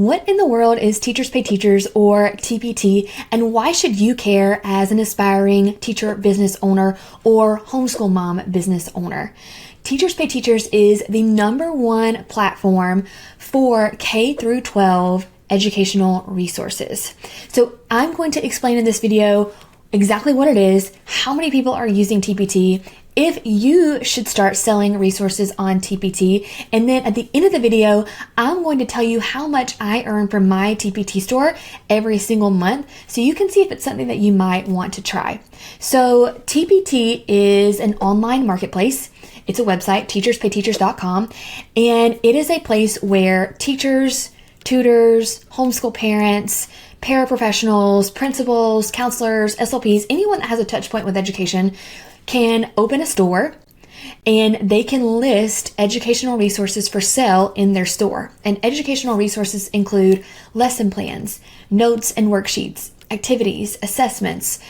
What in the world is Teachers Pay Teachers, or TPT, and why should you care as an aspiring teacher business owner or homeschool mom business owner? Teachers Pay Teachers is the #1 platform for K through 12 educational resources. So I'm going to explain in this video exactly what it is, how many people are using TPT, if you should start selling resources on TPT, and then at the end of the video, I'm going to tell you how much I earn from my TPT store every single month, so you can see if it's something that you might want to try. So TPT is an online marketplace. It's a website, teacherspayteachers.com, and it is a place where teachers, tutors, homeschool parents, paraprofessionals, principals, counselors, SLPs, anyone that has a touch point with education can open a store and they can list educational resources for sale in their store. And educational resources include lesson plans, notes and worksheets, activities, assessments,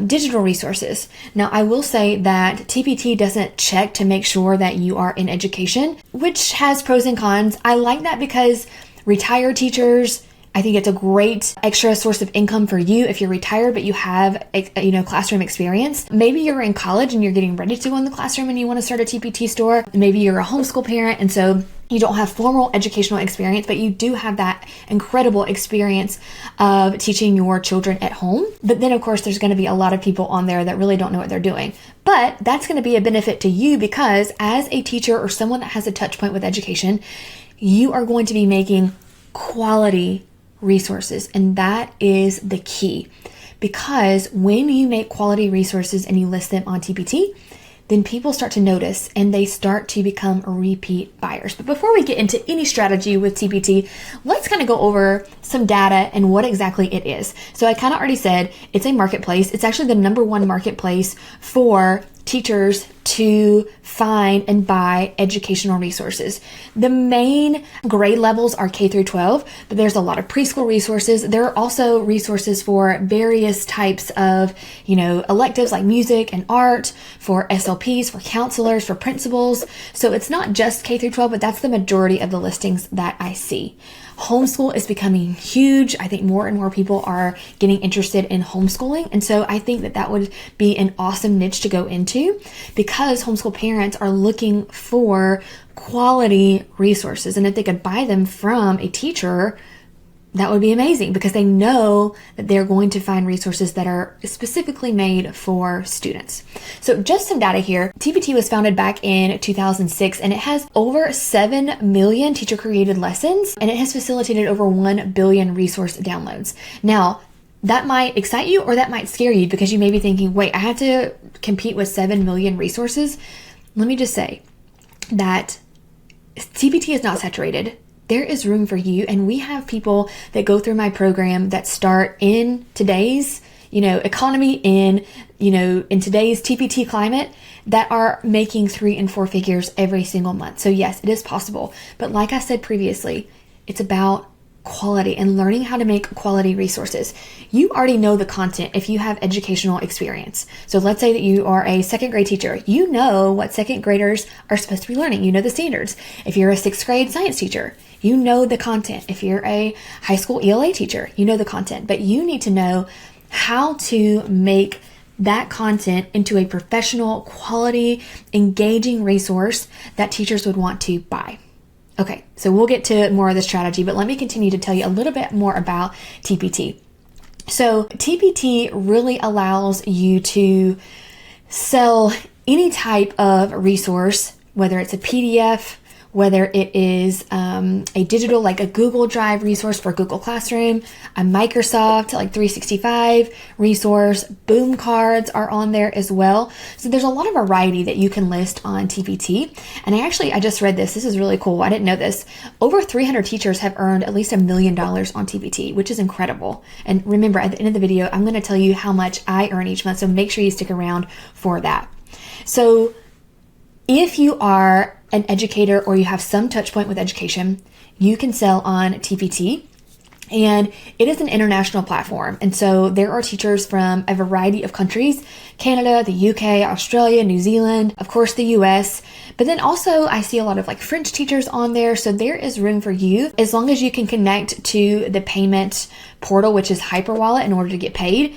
digital resources. Now, I will say that TPT doesn't check to make sure that you are in education, which has pros and cons. I like that because retired teachers, I think it's a great extra source of income for you if you're retired, but you have, classroom experience. Maybe you're in college and you're getting ready to go in the classroom and you want to start a TPT store. Maybe you're a homeschool parent and so you don't have formal educational experience, but you do have that incredible experience of teaching your children at home. But then, of course, there's going to be a lot of people on there that really don't know what they're doing. But that's going to be a benefit to you because as a teacher or someone that has a touch point with education, you are going to be making quality resources, and that is the key, because when you make quality resources and you list them on TPT, then people start to notice and they start to become repeat buyers. But before we get into any strategy with TPT, let's kind of go over some data and what exactly it is. So I kind of already said it's a marketplace. It's actually the #1 marketplace for teachers to find and buy educational resources. The main grade levels are K through 12, but there's a lot of preschool resources. There are also resources for various types of, electives like music and art, for SLPs, for counselors, for principals. So it's not just K through 12, but that's the majority of the listings that I see. Homeschool is becoming huge. I think more and more people are getting interested in homeschooling. And so I think that would be an awesome niche to go into because homeschool parents are looking for quality resources. And if they could buy them from a teacher, that would be amazing because they know that they're going to find resources that are specifically made for students. So just some data here. TPT was founded back in 2006 and it has over 7 million teacher created lessons and it has facilitated over 1 billion resource downloads. Now, that might excite you or that might scare you because you may be thinking, wait, I have to compete with 7 million resources. Let me just say that TPT is not saturated. There is room for you. And we have people that go through my program that start in today's, economy, in today's TPT climate that are making 3 and 4 figures every single month. So yes, it is possible. But like I said previously, it's about quality and learning how to make quality resources. You already know the content if you have educational experience. So let's say that you are a 2nd grade teacher. You know what 2nd graders are supposed to be learning. You know the standards. If you're a 6th grade science teacher, you know the content. If you're a high school ELA teacher, you know the content. But you need to know how to make that content into a professional, quality, engaging resource that teachers would want to buy. Okay, so we'll get to more of the strategy, but let me continue to tell you a little bit more about TPT. So TPT really allows you to sell any type of resource, whether it's a PDF, whether it is a digital, like a Google Drive resource for Google Classroom, a Microsoft 365 resource, boom cards are on there as well. So there's a lot of variety that you can list on TPT. And I just read this. This is really cool. I didn't know this. Over 300 teachers have earned at least $1 million on TPT, which is incredible. And remember, at the end of the video, I'm going to tell you how much I earn each month. So make sure you stick around for that. So if you are an educator or you have some touch point with education, you can sell on TPT. And it is an international platform. And so there are teachers from a variety of countries: Canada, the UK, Australia, New Zealand, of course, the US. But then also I see a lot of like French teachers on there. So there is room for you as long as you can connect to the payment portal, which is Hyperwallet, in order to get paid.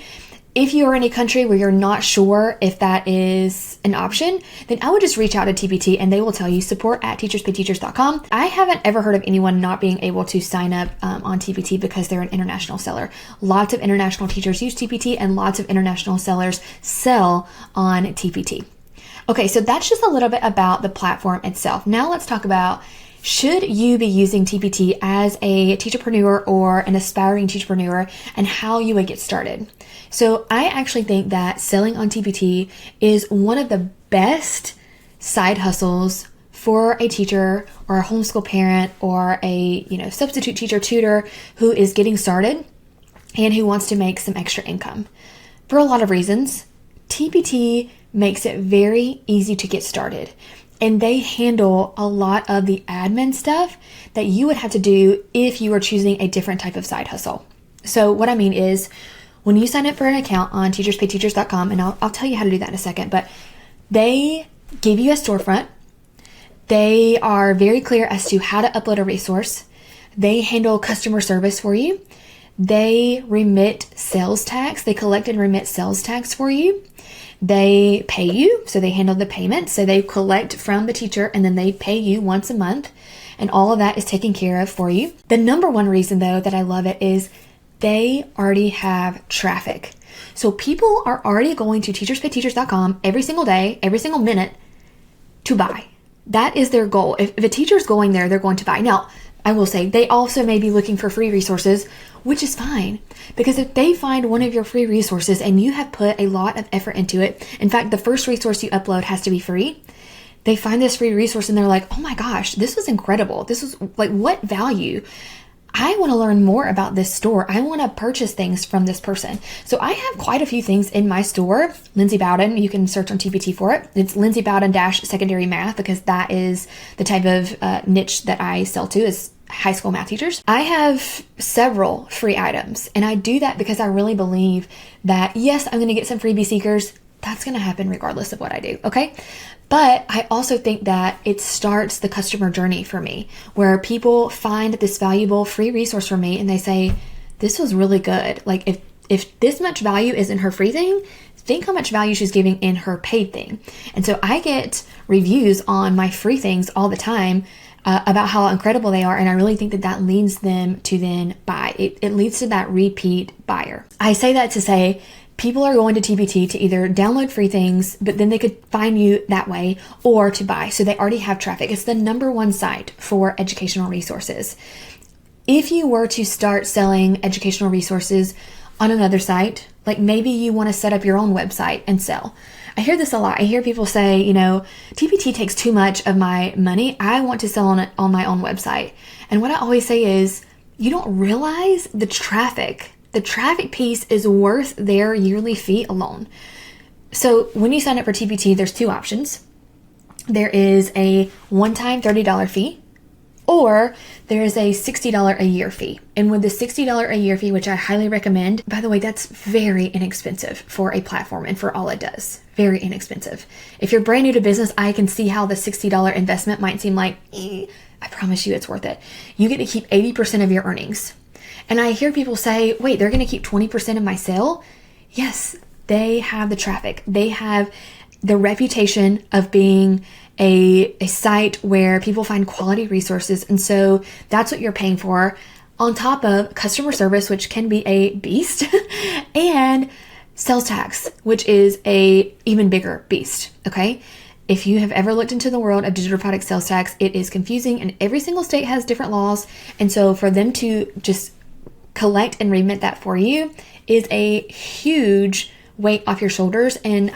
If you are in a country where you're not sure if that is an option, then I would just reach out to TBT and they will tell you support@teacherspayteachers.com. I haven't ever heard of anyone not being able to sign up on TBT because they're an international seller. Lots of international teachers use TBT and lots of international sellers sell on TBT. Okay, so that's just a little bit about the platform itself. Now let's talk about, should you be using TBT as a teacherpreneur or an aspiring teacherpreneur, and how you would get started. So I actually think that selling on TBT is one of the best side hustles for a teacher or a homeschool parent or a substitute teacher tutor who is getting started and who wants to make some extra income. For a lot of reasons, TBT makes it very easy to get started. And they handle a lot of the admin stuff that you would have to do if you were choosing a different type of side hustle. So what I mean is, when you sign up for an account on teacherspayteachers.com, and I'll tell you how to do that in a second, but they give you a storefront. They are very clear as to how to upload a resource. They handle customer service for you. They remit sales tax. They collect and remit sales tax for you. They pay you, so they handle the payment. So they collect from the teacher and then they pay you once a month, and all of that is taken care of for you. The number one reason though that I love it is they already have traffic. So people are already going to teacherspayteachers.com every single day, every single minute to buy. That is their goal. If a teacher is going there, they're going to buy. Now, I will say they also may be looking for free resources, which is fine, because if they find one of your free resources and you have put a lot of effort into it, in fact, the first resource you upload has to be free. They find this free resource and they're like, oh my gosh, this was incredible. This was like, what value? I want to learn more about this store. I want to purchase things from this person. So I have quite a few things in my store. Lindsay Bowden, you can search on TBT for it. It's Lindsay Bowden secondary math, because that is the type of niche that I sell to, is high school math teachers. I have several free items, and I do that because I really believe that, yes, I'm going to get some freebie seekers. That's going to happen regardless of what I do. Okay. But I also think that it starts the customer journey for me, where people find this valuable free resource from me and they say, this was really good. Like if this much value is in her free thing, think how much value she's giving in her paid thing. And so I get reviews on my free things all the time about how incredible they are. And I really think that that leads them to then buy. It leads to that repeat buyer. I say that to say, people are going to TBT to either download free things, but then they could find you that way, or to buy. So they already have traffic. It's the number one site for educational resources. If you were to start selling educational resources on another site, like maybe you want to set up your own website and sell. I hear this a lot. I hear people say, TBT takes too much of my money. I want to sell on it on my own website. And what I always say is, you don't realize the traffic. The traffic piece is worth their yearly fee alone. So when you sign up for TBT, there's two options. There is a one-time $30 fee, or there is a $60 a year fee. And with the $60 a year fee, which I highly recommend, by the way, that's very inexpensive for a platform and for all it does. Very inexpensive. If you're brand new to business, I can see how the $60 investment might seem like, I promise you it's worth it. You get to keep 80% of your earnings. And I hear people say, wait, they're going to keep 20% of my sale? Yes, they have the traffic. They have the reputation of being a site where people find quality resources. And so that's what you're paying for, on top of customer service, which can be a beast, and sales tax, which is a even bigger beast. Okay. If you have ever looked into the world of digital product sales tax, it is confusing, and every single state has different laws. And so for them to just collect and remit that for you is a huge weight off your shoulders, and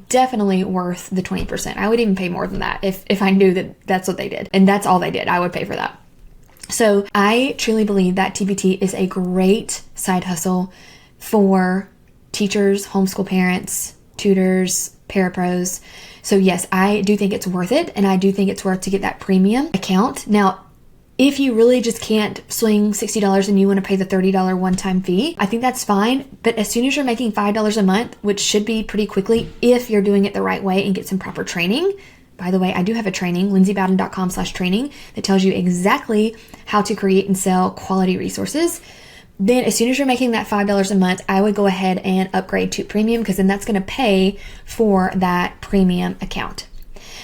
definitely worth the 20%. I would even pay more than that if I knew that that's what they did, and that's all they did. I would pay for that. So I truly believe that TBT is a great side hustle for teachers, homeschool parents, tutors, parapros. So yes, I do think it's worth it, and I do think it's worth to get that premium account. Now, If you really just can't swing $60 and you want to pay the $30 one-time fee, I think that's fine. But as soon as you're making $5 a month, which should be pretty quickly if you're doing it the right way and get some proper training. By the way, I do have a training, lindsaybowden.com/training, that tells you exactly how to create and sell quality resources. Then as soon as you're making that $5 a month, I would go ahead and upgrade to premium, because then that's going to pay for that premium account.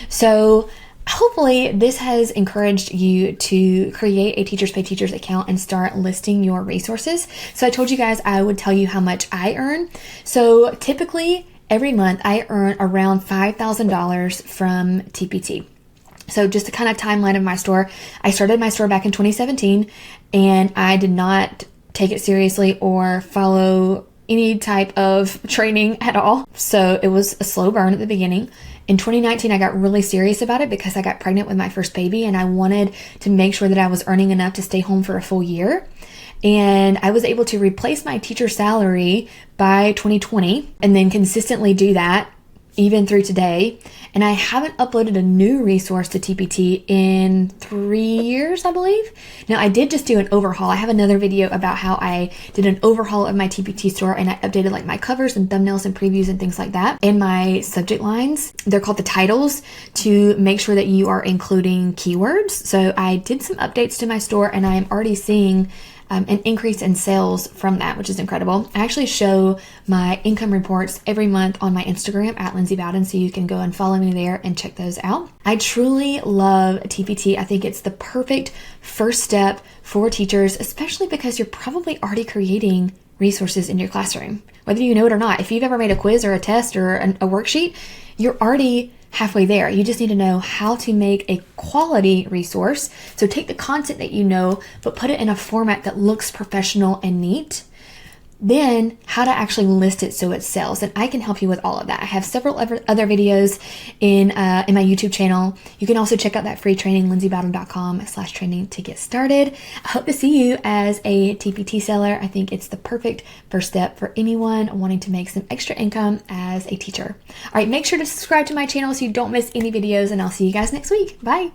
So hopefully this has encouraged you to create a Teachers Pay Teachers account and start listing your resources. So I told you guys I would tell you how much I earn. So typically every month I earn around $5,000 from TPT. So just a kind of timeline of my store. I started my store back in 2017 and I did not take it seriously or follow any type of training at all. So it was a slow burn at the beginning. In 2019, I got really serious about it because I got pregnant with my first baby and I wanted to make sure that I was earning enough to stay home for a full year. And I was able to replace my teacher salary by 2020 and then consistently do that even through today. And I haven't uploaded a new resource to TPT in 3 years, I believe. Now, I did just do an overhaul. I have another video about how I did an overhaul of my TPT store and I updated like my covers and thumbnails and previews and things like that. And my subject lines, they're called the titles, to make sure that you are including keywords. So I did some updates to my store and I am already seeing an increase in sales from that, which is incredible. I actually show my income reports every month on my Instagram at Lindsay Bowden, so you can go and follow me there and check those out. I truly love TPT. I think it's the perfect first step for teachers, especially because you're probably already creating resources in your classroom, whether you know it or not. If you've ever made a quiz or a test or a worksheet, you're already halfway there. You just need to know how to make a quality resource. So take the content that you know, but put it in a format that looks professional and neat. Then how to actually list it so it sells. And I can help you with all of that. I have several other videos in my YouTube channel. You can also check out that free training, lindsaybowden.com/training to get started. I hope to see you as a TPT seller. I think it's the perfect first step for anyone wanting to make some extra income as a teacher. All right, make sure to subscribe to my channel so you don't miss any videos, and I'll see you guys next week. Bye.